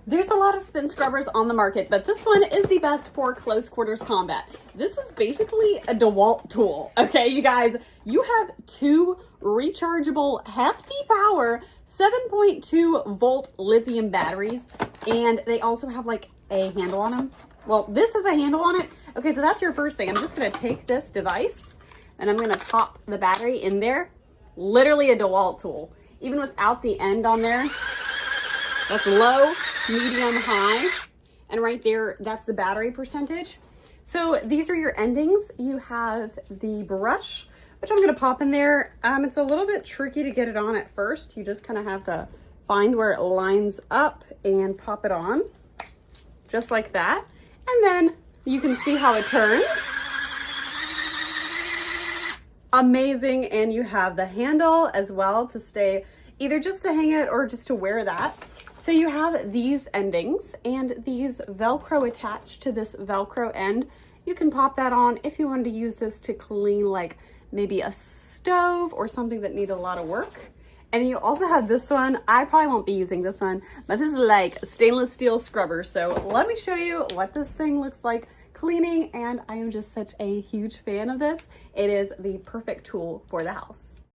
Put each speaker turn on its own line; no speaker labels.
There's a lot of spin scrubbers on the market, but this one is the best for close quarters combat. This is basically a DeWalt tool. Okay, you guys, you have two rechargeable, hefty power, 7.2 volt lithium batteries, and they also have like a handle on them. Well, this is a handle on it. Okay, so that's your first thing. I'm just gonna take this device and I'm gonna pop the battery in there. Literally a DeWalt tool. Even without the end on there, that's low, medium, high, and right there, that's the battery percentage. So these are your endings. You have the brush, which I'm gonna pop in there. It's a little bit tricky to get it on at first. You just kind of have to find where it lines up and pop it on, just like that. And then you can see how it turns. Amazing, and you have the handle as well to stay, either just to hang it or just to wear that. So you have these endings and these Velcro attached to this Velcro end. You can pop that on if you wanted to use this to clean like maybe a stove or something that needed a lot of work. And you also have this one. I probably won't be using this one, but this is like a stainless steel scrubber. So let me show you what this thing looks like cleaning, and I am just such a huge fan of this. It is the perfect tool for the house.